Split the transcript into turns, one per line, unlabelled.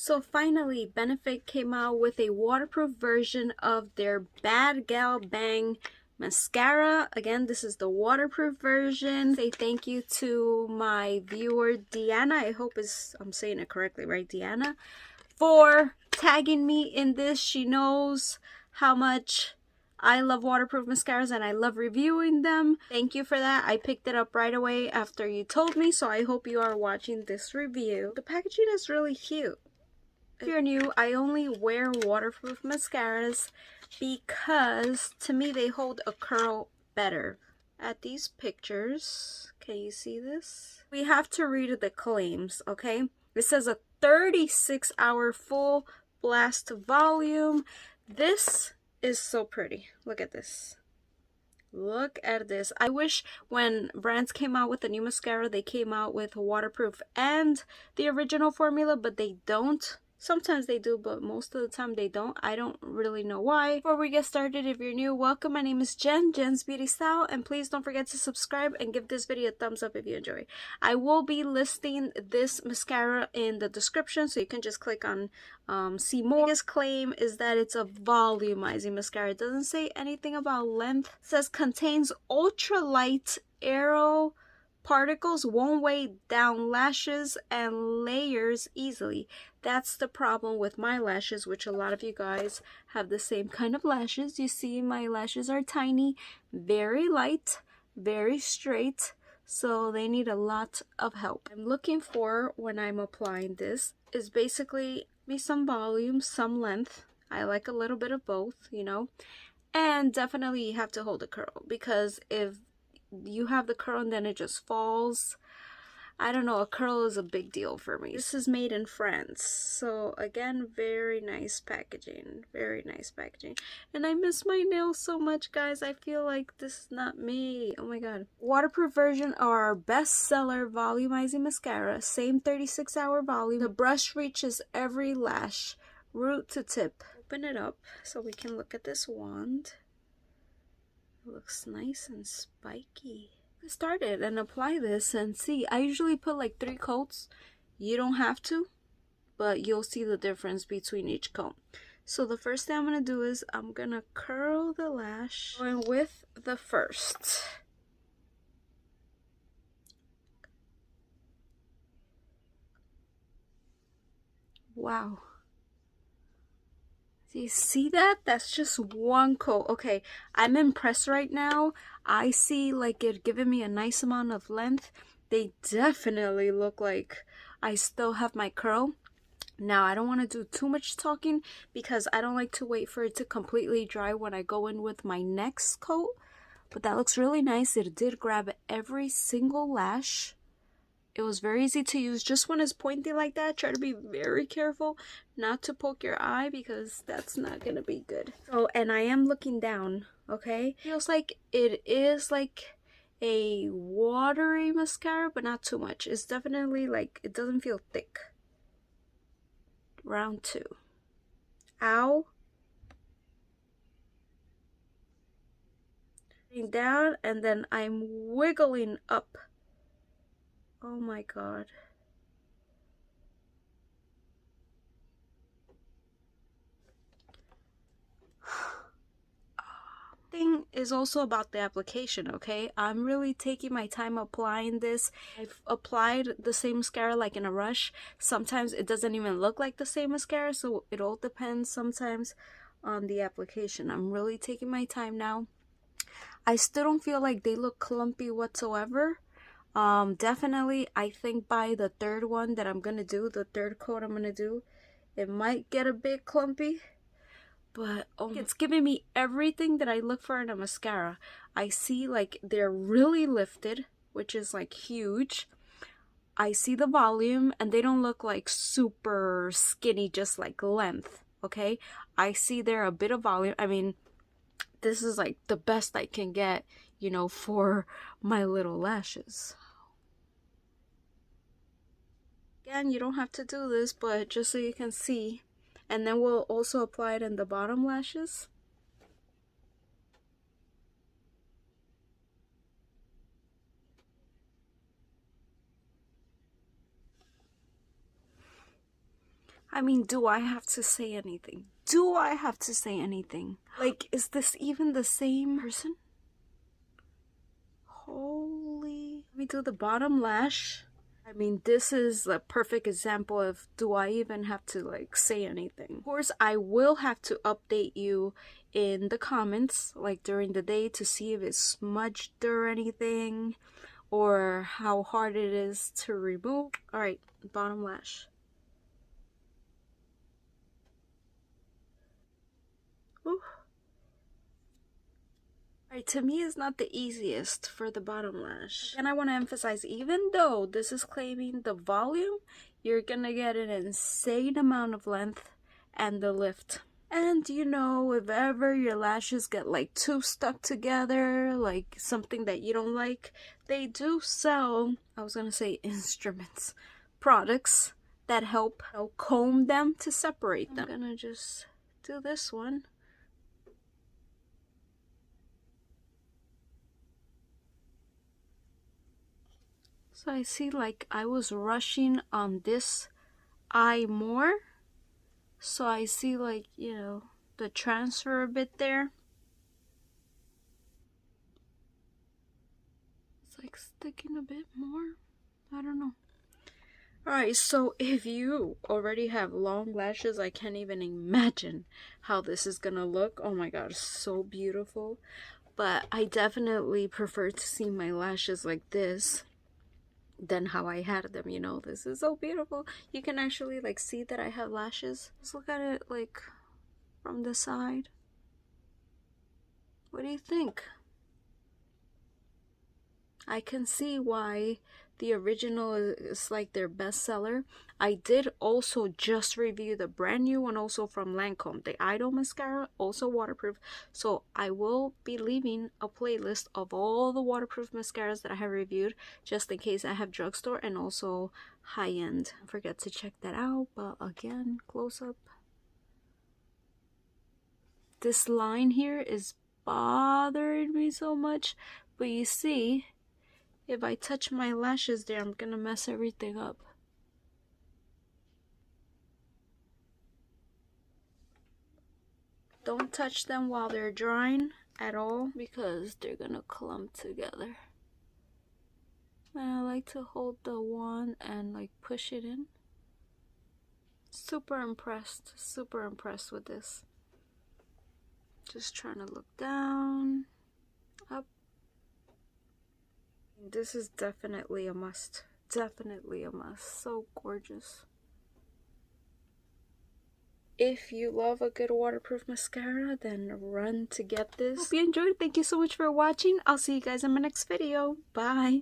So finally, Benefit came out with a waterproof version of their Bad Gal Bang mascara. Again, this is the waterproof version. Say thank you to my viewer Deanna. I hope I'm saying it correctly, right? Deanna, for tagging me in this. She knows how much I love waterproof mascaras and I love reviewing them. Thank you for that. I picked it up right away after you told me, so I hope you are watching this review. The packaging is really cute. If you're new, I only wear waterproof mascaras because to me they hold a curl better. At these pictures, can you see this? We have to read the claims, okay? It says a 36-hour full blast volume. This is so pretty. Look at this. Look at this. I wish when brands came out with the new mascara, they came out with waterproof and the original formula, but they don't. Sometimes they do, but most of the time they don't. I don't really know why. Before we get started, if you're new, welcome. My name is Jen, Jen's Beauty Style, and please don't forget to subscribe and give this video a thumbs up if you enjoy. I will be listing this mascara in the description, so you can just click on see more. Biggest claim is that it's a volumizing mascara. It doesn't say anything about length. It says contains ultralight aero particles, won't weigh down lashes and layers easily. That's the problem with my lashes, which a lot of you guys have the same kind of lashes. You see my lashes are tiny, very light, very straight, so they need a lot of help. I'm looking for, when I'm applying this, is basically some volume, some length. I like a little bit of both, you know, and definitely you have to hold a curl, because if you have the curl and then it just falls, I don't know, a curl is a big deal for me. This is made in France, so again, very nice packaging, very nice packaging. And I miss my nails so much, guys. I feel like this is not me. Oh my god. Waterproof version are our bestseller volumizing mascara, same 36-hour volume. The brush reaches every lash, root to tip. Open it up so we can look at this wand. It looks nice and spiky. Let's start it and apply this and see. I usually put like 3 coats. You don't have to, but you'll see the difference between each coat. So the first thing I'm going to do is I'm going to curl the lash, going with the first. Wow. Do you see that? That's just one coat. Okay, I'm impressed right now. I see like it giving me a nice amount of length. They definitely look like I still have my curl. Now, I don't want to do too much talking because I don't like to wait for it to completely dry when I go in with my next coat. But that looks really nice. It did grab every single lash. It was very easy to use. Just when it's pointy like that, try to be very careful not to poke your eye, because that's not gonna be good. So, and I am looking down, okay? Feels like it is like a watery mascara, but not too much. It's definitely like, it doesn't feel thick. Round 2. Ow. Down, and then I'm wiggling up. Oh my god. Thing is also about the application, okay? I'm really taking my time applying this. I've applied the same mascara like in a rush. Sometimes it doesn't even look like the same mascara, so it all depends sometimes on the application. I'm really taking my time now. I still don't feel like they look clumpy whatsoever. Definitely, I think by the third one that I'm gonna do, the third coat I'm gonna do, it might get a bit clumpy, but it's giving me everything that I look for in a mascara. I see like they're really lifted, which is like huge. I see the volume, and they don't look like super skinny, just like length, okay? I see they're a bit of volume. I mean, this is like the best I can get, you know, for my little lashes. Again, you don't have to do this, but just so you can see. And then we'll also apply it in the bottom lashes. I mean, do I have to say anything? Do I have to say anything? Like, is this even the same person? Holy. Let me do the bottom lash. I mean, this is a perfect example of, do I even have to like say anything? Of course, I will have to update you in the comments, like during the day, to see if it's smudged or anything, or how hard it is to remove. All right, bottom lash. Ooh. Alright, to me it's not the easiest for the bottom lash. And I want to emphasize, even though this is claiming the volume, you're gonna get an insane amount of length and the lift. And you know, if ever your lashes get like too stuck together, like something that you don't like, they do sell, I was gonna say instruments, products that help comb them to separate them. I'm gonna just do this one. So I see like I was rushing on this eye more. So I see like, you know, the transfer a bit there. It's like sticking a bit more. I don't know. Alright, so if you already have long lashes, I can't even imagine how this is gonna look. Oh my god, so beautiful. But I definitely prefer to see my lashes like this than how I had them, you know. This is so beautiful. You can actually like see that I have lashes. Just look at it like from the side. What do you think? I can see why the original is like their bestseller. I did also just review the brand new one also from Lancome, the Idol mascara, also waterproof. So I will be leaving a playlist of all the waterproof mascaras that I have reviewed, just in case I have drugstore and also high-end. Don't forget to check that out. But again, close up. This line here is bothering me so much, but you see, if I touch my lashes there, I'm gonna mess everything up. Don't touch them while they're drying at all, because they're gonna clump together. And I like to hold the wand and like push it in. Super impressed with this. Just trying to look down, up. This is definitely a must. Definitely a must. So gorgeous. If you love a good waterproof mascara, then run to get this. Hope you enjoyed. Thank you so much for watching. I'll see you guys in my next video. Bye.